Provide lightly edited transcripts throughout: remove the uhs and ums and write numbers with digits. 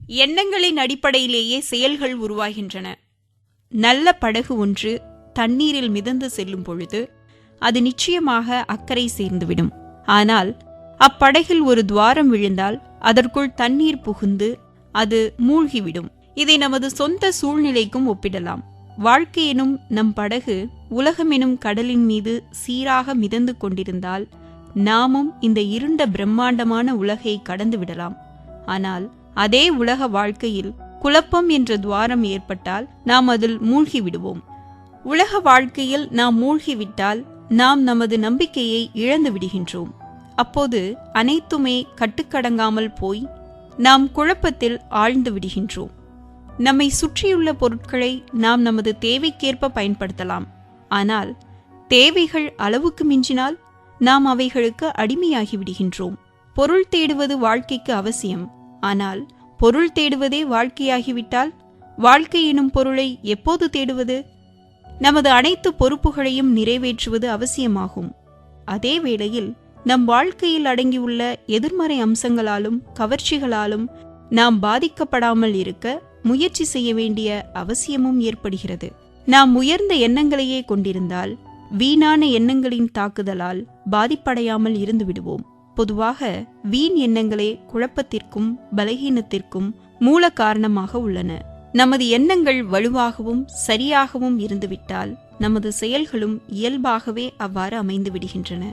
எண்ணங்களின் அடிப்படையிலேயே செயல்கள் உருவாகின்றன. நல்ல படகு ஒன்று தண்ணீரில் மிதந்து செல்லும் பொழுது அது நிச்சயமாக அக்கறை சேர்ந்துவிடும். ஆனால் அப்படகில் ஒரு துவாரம் விழுந்தால் அதற்குள் தண்ணீர் புகுந்து அது மூழ்கிவிடும். இதை நமது சொந்த சூழ்நிலைக்கும் ஒப்பிடலாம். வாழ்க்கையெனும் நம் படகு உலகமெனும் கடலின் மீது சீராக மிதந்து கொண்டிருந்தால் நாமும் இந்த இருண்ட பிரம்மாண்டமான உலகை கடந்து விடலாம். ஆனால் அதே உலக வாழ்க்கையில் குழப்பம் என்ற துவாரம் ஏற்பட்டால் நாம் அதில் மூழ்கிவிடுவோம். உலக வாழ்க்கையில் நாம் மூழ்கிவிட்டால் நாம் நமது நம்பிக்கையை இழந்து விடுகின்றோம். அப்போது அனைத்துமே கட்டுக்கடங்காமல் போய் நாம் குழப்பத்தில் ஆழ்ந்து விடுகின்றோம். நம்மை சுற்றியுள்ள பொருட்களை நாம் நமது தேவைக்கேற்ப பயன்படுத்தலாம். ஆனால் தேவைகள் அளவுக்கு மிஞ்சினால் நாம் அவைகளுக்கு அடிமையாகி விடுகின்றோம். பொருள் தேடுவது வாழ்க்கைக்கு அவசியம். ஆனால் பொருள் தேடுவதே வாழ்க்கையாகிவிட்டால் வாழ்க்கை எனும் பொருளை எப்போது தேடுவது? நமது அனைத்து பொறுப்புகளையும் நிறைவேற்றுவது அவசியமாகும். அதே வேளையில் நம் வாழ்க்கையில் அடங்கியுள்ள எதிர்மறை அம்சங்களாலும் கவர்ச்சிகளாலும் நாம் பாதிக்கப்படாமல் இருக்க முயற்சி செய்ய வேண்டிய அவசியமும் ஏற்படுகிறது. நாம் உயர்ந்த எண்ணங்களையே கொண்டிருந்தால் வீணான எண்ணங்களின் தாக்குதலால் பாதிப்படையாமல் இருந்து விடுவோம். பொதுவாக வீண் எண்ணங்களே குழப்பத்திற்கும் பலகீனத்திற்கும் மூல காரணமாக உள்ளன. நமது எண்ணங்கள் வலுவாகவும் சரியாகவும் இருந்துவிட்டால் நமது செயல்களும் இயல்பாகவே அவ்வாறு அமைந்து விடுகின்றன.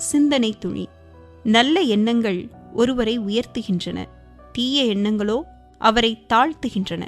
சிந்தனை துளி. நல்ல எண்ணங்கள் ஒருவரை உயர்த்துகின்றன, தீய எண்ணங்களோ அவரை தாழ்த்துகின்றன.